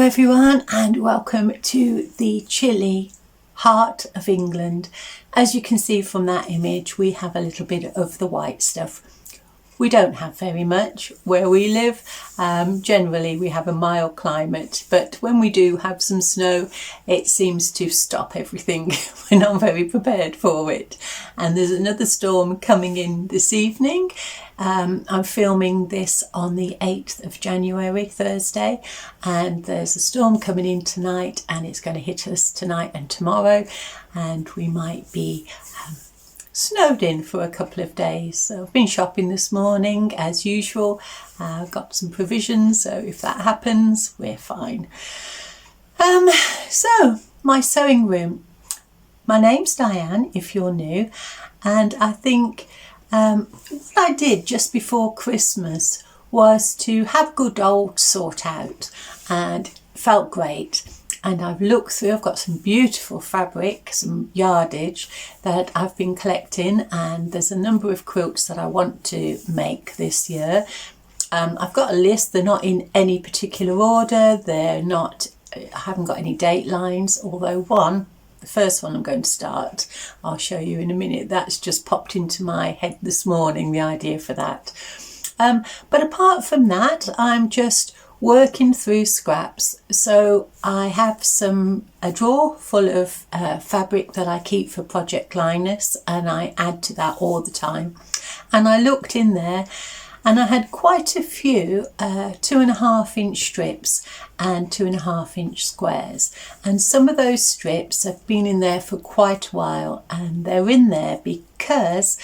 everyone, and welcome to the chilly heart of England. As you can see from that image, we have a little bit of the white stuff. We don't have very much where we live. Generally we have a mild climate, but when we do have some snow, it seems to stop everything. We're not very prepared for it. And there's another storm coming in this evening. I'm filming this on the 8th of January, Thursday, and there's a storm coming in tonight, and it's going to hit us tonight and tomorrow, and we might be snowed in for a couple of days. So I've been shopping this morning as usual. Got some provisions, so if that happens, we're fine. So my sewing room. My name's Diane, if you're new, and I think what I did just before Christmas was to have good old sort out, and felt great. And I've looked through, I've got some beautiful fabric, some yardage that I've been collecting, and there's a number of quilts that I want to make this year. I've got a list. They're not in any particular order, I haven't got any date lines, although the first one I'm going to start, I'll show you in a minute. That's just popped into my head this morning, the idea for that. But apart from that, I'm just working through scraps. So I have a drawer full of fabric that I keep for Project Linus, and I add to that all the time. And I looked in there and I had quite a few 2.5-inch strips and 2.5-inch squares. And some of those strips have been in there for quite a while, and they're in there because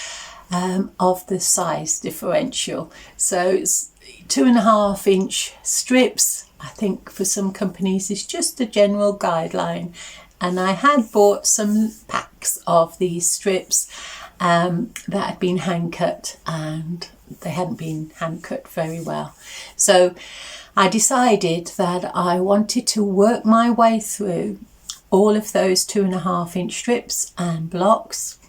of the size differential. So it's 2.5-inch strips, I think for some companies is just a general guideline. And I had bought some packs of these strips that had been hand cut, and they hadn't been hand cut very well. So I decided that I wanted to work my way through all of those 2.5-inch strips and blocks,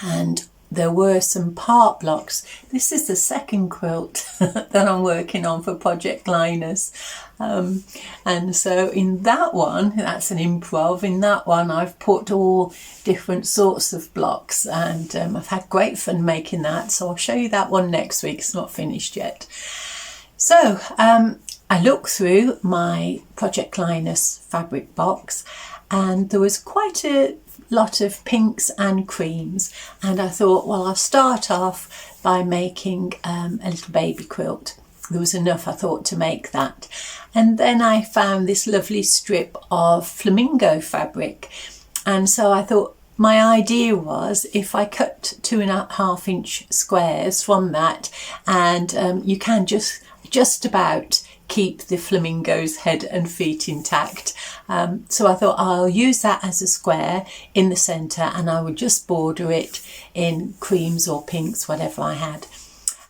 and there were some part blocks. This is the second quilt that I'm working on for Project Linus. And so in that one, that's an improv, in that one I've put all different sorts of blocks, and I've had great fun making that. So I'll show you that one next week. It's not finished yet. So I looked through my Project Linus fabric box, and there was quite a lot of pinks and creams, and I thought, well, I'll start off by making a little baby quilt. There was enough, I thought, to make that. And then I found this lovely strip of flamingo fabric, and so I thought my idea was if I cut 2.5-inch squares from that, and you can just about keep the flamingo's head and feet intact. So I thought I'll use that as a square in the centre, and I would just border it in creams or pinks, whatever I had.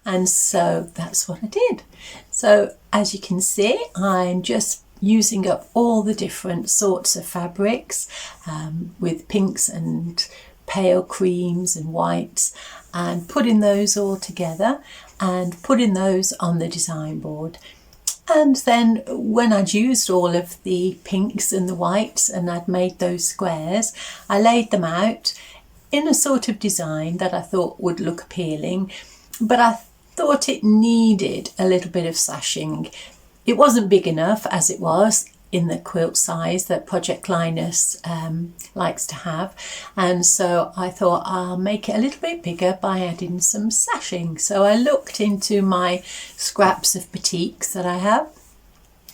And so that's what I did. So as you can see, I'm just using up all the different sorts of fabrics with pinks and pale creams and whites, and putting those all together and putting those on the design board. And then when I'd used all of the pinks and the whites and I'd made those squares, I laid them out in a sort of design that I thought would look appealing, but I thought it needed a little bit of sashing. It wasn't big enough as it was in the quilt size that Project Linus likes to have, and so I thought I'll make it a little bit bigger by adding some sashing. So I looked into my scraps of batiks that I have,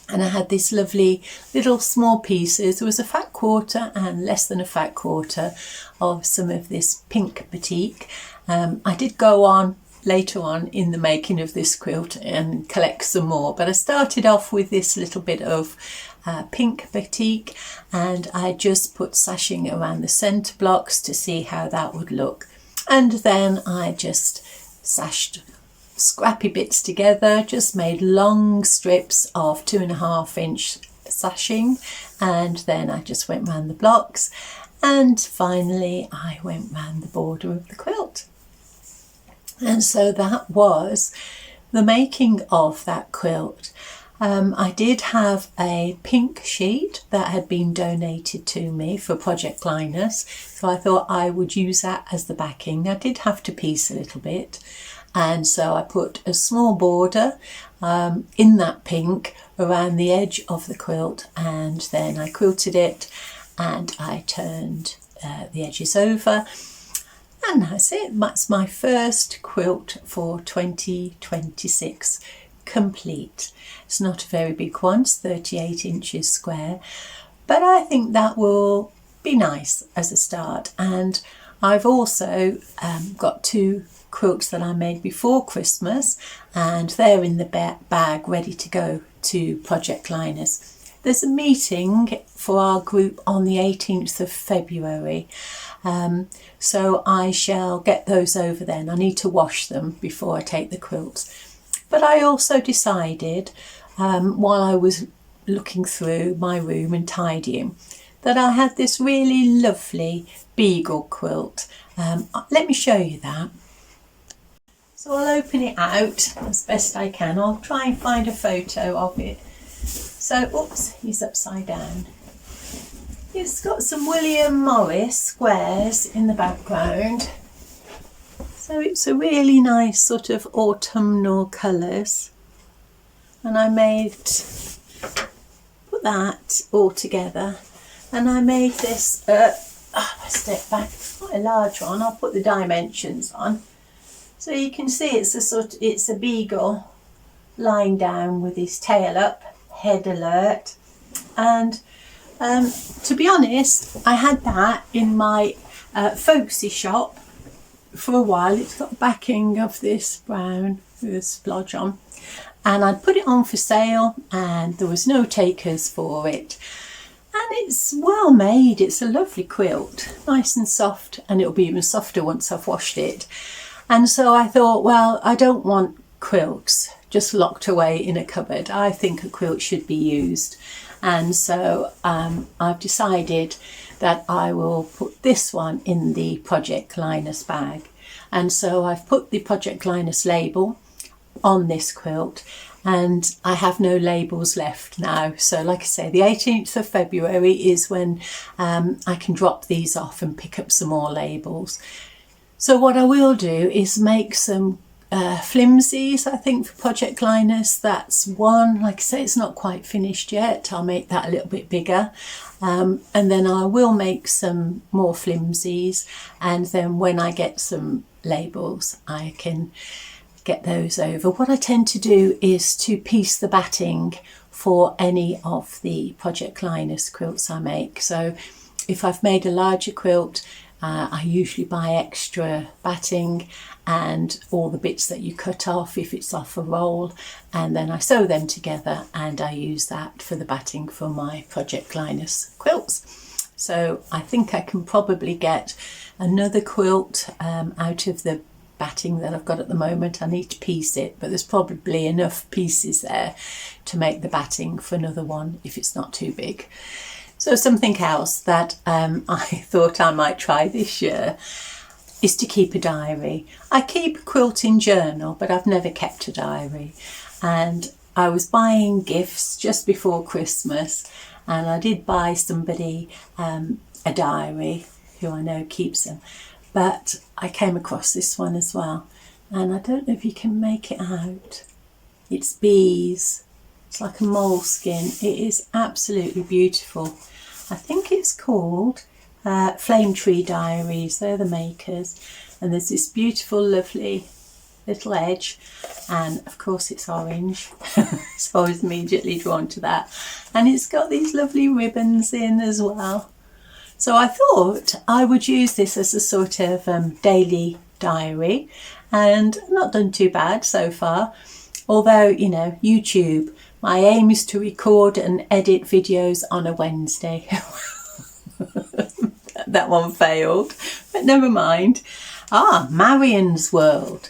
and I had these lovely little small pieces. There was a fat quarter and less than a fat quarter of some of this pink batik. I did go on later on in the making of this quilt and collect some more, but I started off with this little bit of pink batik, and I just put sashing around the centre blocks to see how that would look. And then I just sashed scrappy bits together, just made long strips of 2.5-inch sashing, and then I just went round the blocks, and finally I went round the border of the quilt. And so that was the making of that quilt. I did have a pink sheet that had been donated to me for Project Linus, so I thought I would use that as the backing. I did have to piece a little bit, and so I put a small border in that pink around the edge of the quilt, and then I quilted it and I turned the edges over, and that's it. That's my first quilt for 2026 complete. It's not a very big one, it's 38 inches square, but I think that will be nice as a start. And I've also got 2 quilts that I made before Christmas, and they're in the bag ready to go to Project Linus. There's a meeting for our group on the 18th of February, so I shall get those over then. I need to wash them before I take the quilts. But I also decided, while I was looking through my room and tidying, that I had this really lovely beagle quilt. Let me show you that. So I'll open it out as best I can. I'll try and find a photo of it. So, oops, he's upside down. It's got some William Morris squares in the background. So it's a really nice sort of autumnal colours. And I put that all together. And I made this, I step back, quite a large one. I'll put the dimensions on. So you can see it's a beagle lying down with his tail up, head alert. And to be honest, I had that in my folksy shop for a while. It's got backing of this brown with a splodge on, and I'd put it on for sale and there was no takers for it. And it's well made. It's a lovely quilt, nice and soft, and it'll be even softer once I've washed it. And so I thought, well, I don't want quilts just locked away in a cupboard. I think a quilt should be used. And so I've decided that I will put this one in the Project Linus bag. And so I've put the Project Linus label on this quilt, and I have no labels left now. So like I say, the 18th of February is when I can drop these off and pick up some more labels. So what I will do is make some flimsies, I think, for Project Linus. That's one. Like I say, it's not quite finished yet. I'll make that a little bit bigger. And then I will make some more flimsies. And then when I get some labels, I can get those over. What I tend to do is to piece the batting for any of the Project Linus quilts I make. So if I've made a larger quilt, I usually buy extra batting and all the bits that you cut off if it's off a roll, and then I sew them together and I use that for the batting for my Project Linus quilts. So I think I can probably get another quilt out of the batting that I've got at the moment. I need to piece it, but there's probably enough pieces there to make the batting for another one if it's not too big. So something else that I thought I might try this year is to keep a diary. I keep a quilting journal, but I've never kept a diary. And I was buying gifts just before Christmas, and I did buy somebody a diary who I know keeps them. But I came across this one as well, and I don't know if you can make it out. It's bees. It's like a moleskin. It is absolutely beautiful. I think it's called Flame Tree Diaries. They're the makers. And there's this beautiful, lovely little edge. And of course it's orange. So I was immediately drawn to that. And it's got these lovely ribbons in as well. So I thought I would use this as a sort of daily diary. And not done too bad so far. Although, you know, YouTube, my aim is to record and edit videos on a Wednesday. That one failed, but never mind. Marion's World.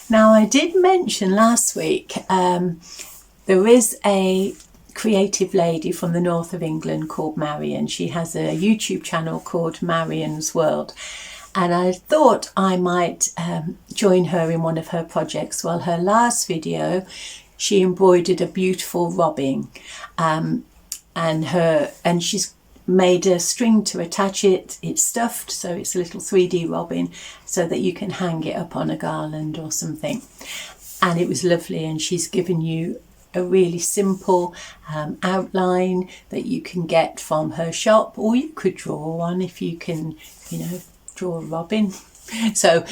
Now, I did mention last week there is a creative lady from the north of England called Marion. She has a YouTube channel called Marion's World. And I thought I might join her in one of her projects. Well, her last video she embroidered a beautiful robin, and she's made a string to attach it. It's stuffed, so it's a little 3D robin, so that you can hang it up on a garland or something. And it was lovely, and she's given you a really simple outline that you can get from her shop, or you could draw one if you can, draw a robin. So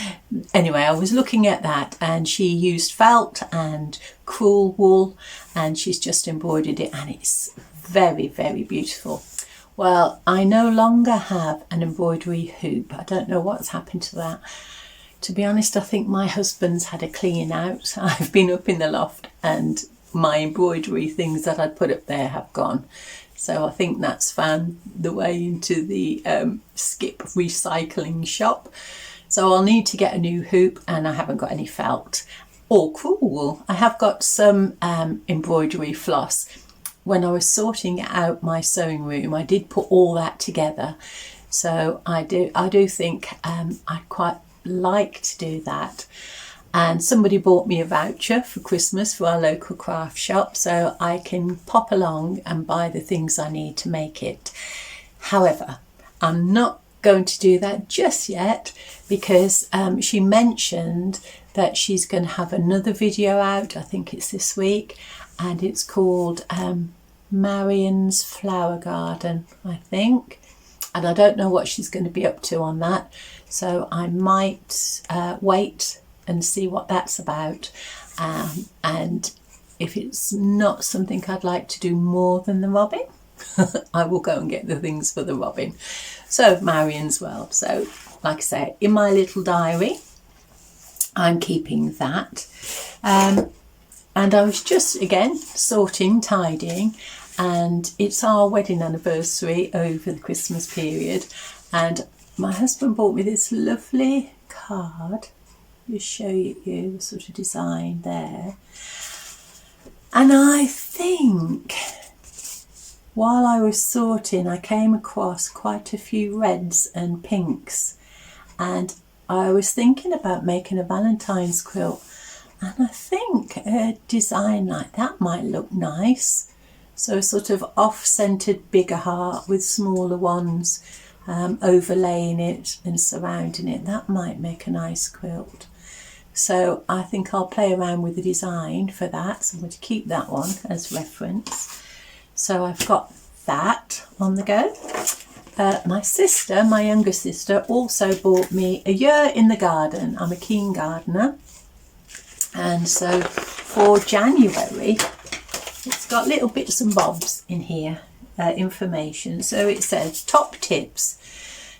anyway, I was looking at that, and she used felt and crewel wool, and she's just embroidered it, and it's very, very beautiful. Well, I no longer have an embroidery hoop. I don't know what's happened to that. To be honest, I think my husband's had a clean out. I've been up in the loft and my embroidery things that I'd put up there have gone. So I think that's found the way into the skip recycling shop. So I'll need to get a new hoop, and I haven't got any felt or crewel wool. I have got some embroidery floss. When I was sorting out my sewing room, I did put all that together. So I do think I'd quite like to do that. And somebody bought me a voucher for Christmas for our local craft shop, so I can pop along and buy the things I need to make it. However, I'm not going to do that just yet, because she mentioned that she's going to have another video out. I think it's this week, and it's called Marion's Flower Garden, I think. And I don't know what she's going to be up to on that, so I might wait and see what that's about, and if it's not something I'd like to do more than the robin, I will go and get the things for the robin. So Marion's World. So like I say, in my little diary, I'm keeping that, and I was just again sorting, tidying, and it's our wedding anniversary over the Christmas period, and my husband bought me this lovely card. Just show you the sort of design there. And I think while I was sorting, I came across quite a few reds and pinks, and I was thinking about making a Valentine's quilt, and I think a design like that might look nice. So a sort of off-centered bigger heart with smaller ones overlaying it and surrounding it. That might make a nice quilt. So I think I'll play around with the design for that. So I'm going to keep that one as reference. So I've got that on the go. My sister, my younger sister, also bought me a year in the garden. I'm a keen gardener. And so for January, it's got little bits and bobs in here, information. So it says top tips.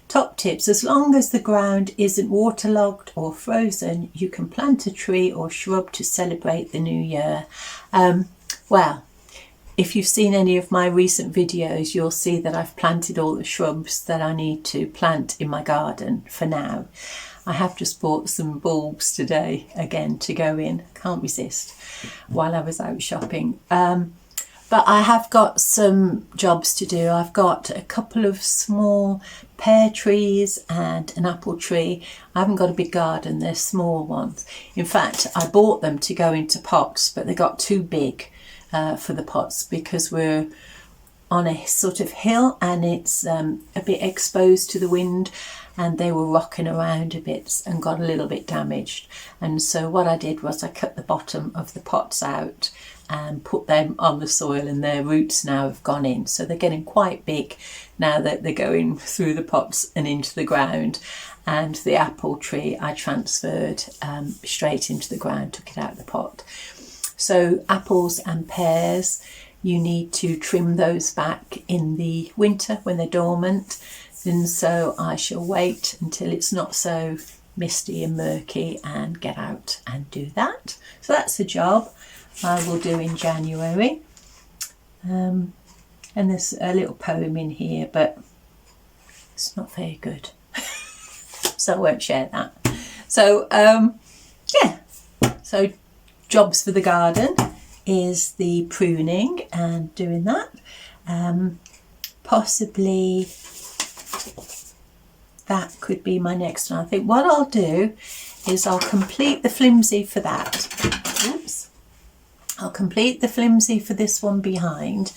Top tips: as long as the ground isn't waterlogged or frozen, you can plant a tree or shrub to celebrate the new year. Well, if you've seen any of my recent videos, you'll see that I've planted all the shrubs that I need to plant in my garden for now. I have just bought some bulbs today, again, to go in. Can't resist, while I was out shopping. But I have got some jobs to do. I've got a couple of small pear trees and an apple tree. I haven't got a big garden, they're small ones. In fact, I bought them to go into pots, but they got too big for the pots, because we're on a sort of hill and it's a bit exposed to the wind, and they were rocking around a bit and got a little bit damaged. And so what I did was I cut the bottom of the pots out and put them on the soil, and their roots now have gone in. So they're getting quite big now that they're going through the pots and into the ground. And the apple tree I transferred straight into the ground, took it out of the pot. So apples and pears, you need to trim those back in the winter when they're dormant. And so I shall wait until it's not so misty and murky and get out and do that. So that's a job I will do in January. And there's a little poem in here, but it's not very good. So I won't share that. So, yeah. So jobs for the garden is the pruning and doing that. Possibly that could be my next one. I think what I'll do is I'll complete the flimsy for that. Oops. I'll complete the flimsy for this one behind,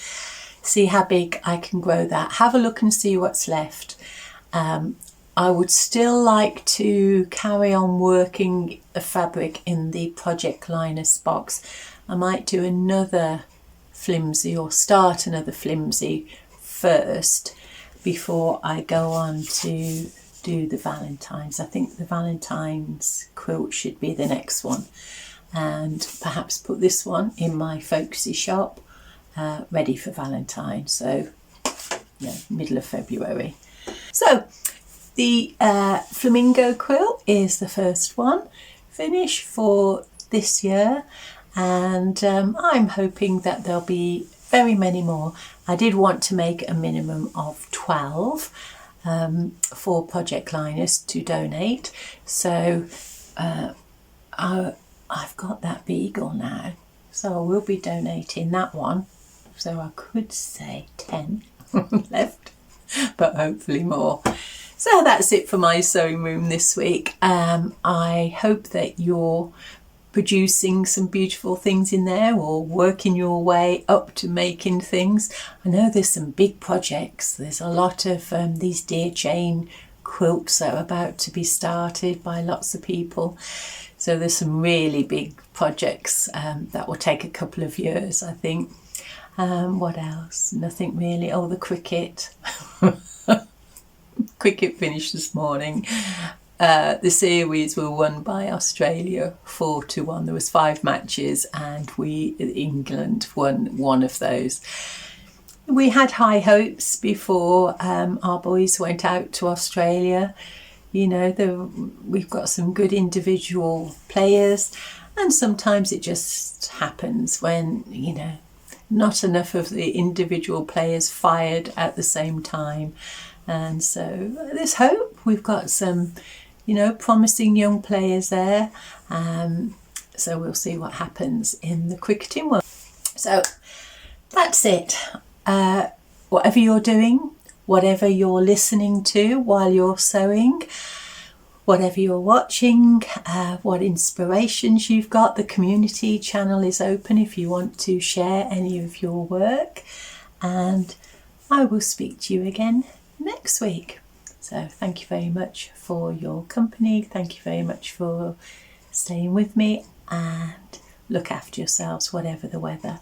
see how big I can grow that, have a look and see what's left. I would still like to carry on working the fabric in the Project Linus box. I might do another flimsy or start another flimsy first before I go on to do the Valentine's. I think the Valentine's quilt should be the next one, and perhaps put this one in my folksy shop ready for Valentine's, so yeah, middle of February. So the Flamingo quilt is the first one finish for this year, and I'm hoping that there'll be very many more. I did want to make a minimum of 12 for Project Linus to donate, so I've got that beagle now, so I will be donating that one, so I could say 10 left, but hopefully more. So that's it for my sewing room this week. I hope that you're producing some beautiful things in there, or working your way up to making things. I know there's some big projects. There's a lot of these deer chain quilts that are about to be started by lots of people. So there's some really big projects that will take a couple of years, I think. What else? Nothing really. Oh, the cricket. Cricket finished this morning. The series were won by Australia 4-1. There was 5 matches, and England won one of those. We had high hopes before our boys went out to Australia. You know, we've got some good individual players, and sometimes it just happens when, you know, not enough of the individual players fired at the same time. And so there's hope. We've got some, you know, promising young players there. So we'll see what happens in the cricketing world. So that's it. Whatever you're doing, whatever you're listening to while you're sewing, whatever you're watching, what inspirations you've got, the community channel is open if you want to share any of your work. And I will speak to you again next week. So thank you very much for your company. Thank you very much for staying with me, and look after yourselves, whatever the weather.